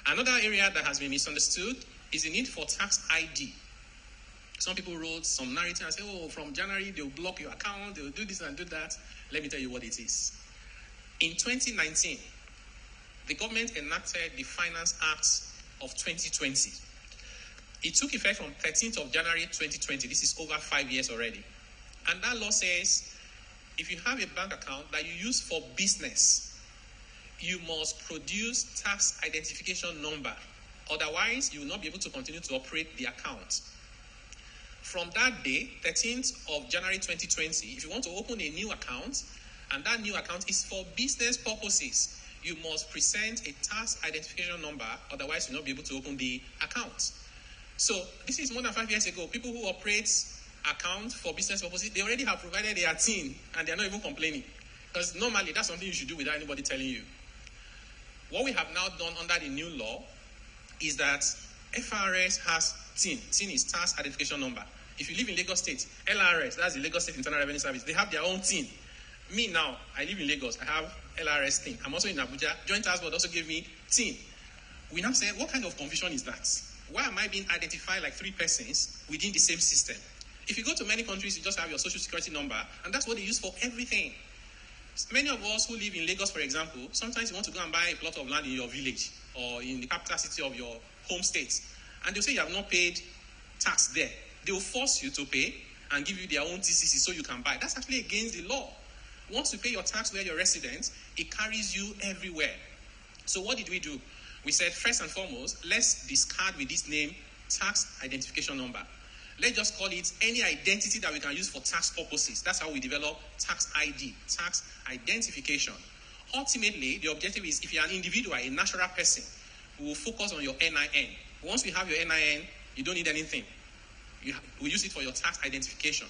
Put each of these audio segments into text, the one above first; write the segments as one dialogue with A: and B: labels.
A: Another area that has been misunderstood is the need for tax ID. Some people wrote some narrative and say, oh, from January, they'll block your account, they'll do this and do that. Let me tell you what it is. In 2019, the government enacted the Finance Act of 2020. It took effect from 13th of January 2020. This is over 5 years already. And that law says, if you have a bank account that you use for business, you must produce tax identification number. Otherwise, you will not be able to continue to operate the account. From that day, 13th of January 2020, if you want to open a new account, and that new account is for business purposes, you must present a tax identification number. Otherwise, you will not be able to open the account. So this is more than 5 years ago. People who operate accounts for business purposes, they already have provided their TIN, and they're not even complaining. Because normally, that's something you should do without anybody telling you. What we have now done under the new law is that FRS has TIN. TIN is tax identification number. If you live in Lagos State, LRS, that's the Lagos State Internal Revenue Service, they have their own TIN. Me now, I live in Lagos, I have LRS TIN. I'm also in Abuja. Joint Tax Board also gave me TIN. We now say, what kind of confusion is that? Why am I being identified like 3 persons within the same system? If you go to many countries, you just have your social security number, and that's what they use for everything. Many of us who live in Lagos, for example, sometimes you want to go and buy a plot of land in your village or in the capital city of your home state, and they'll say you have not paid tax there. They will force you to pay and give you their own TCC so you can buy. That's actually against the law. Once you pay your tax where you're resident, it carries you everywhere. So what did we do? We said, first and foremost, let's discard with this name tax identification number. Let's just call it any identity that we can use for tax purposes. That's how we develop tax ID, tax identification. Ultimately, the objective is if you're an individual, a natural person, we will focus on your NIN. Once we have your NIN, you don't need anything. We use it for your tax identification.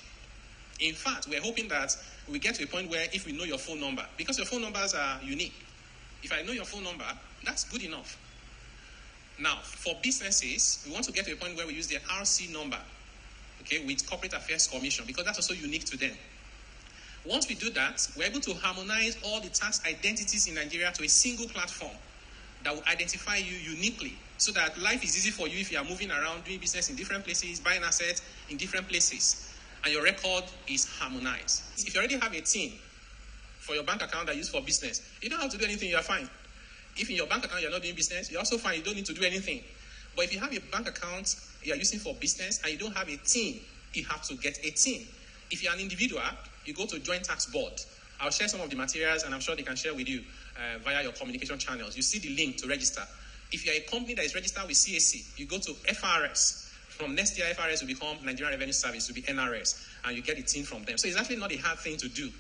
A: In fact, we're hoping that we get to a point where if we know your phone number, because your phone numbers are unique, if I know your phone number, that's good enough. Now, for businesses, we want to get to a point where we use their RC number, okay, with Corporate Affairs Commission, because that's also unique to them. Once we do that, we're able to harmonize all the tax identities in Nigeria to a single platform that will identify you uniquely, so that life is easy for you if you are moving around, doing business in different places, buying assets in different places, and your record is harmonized. If you already have a TIN for your bank account that you use for business, you don't have to do anything, you are fine. If in your bank account you're not doing business, you're also fine, you don't need to do anything. But if you have a bank account you're using for business and you don't have a TIN, you have to get a TIN. If you're an individual, you go to Joint Tax Board. I'll share some of the materials and I'm sure they can share with you via your communication channels. You see the link to register. If you're a company that is registered with CAC, you go to FRS. From next year, FRS will become Nigerian Revenue Service, will be NRS, and you get a TIN from them. So it's actually not a hard thing to do.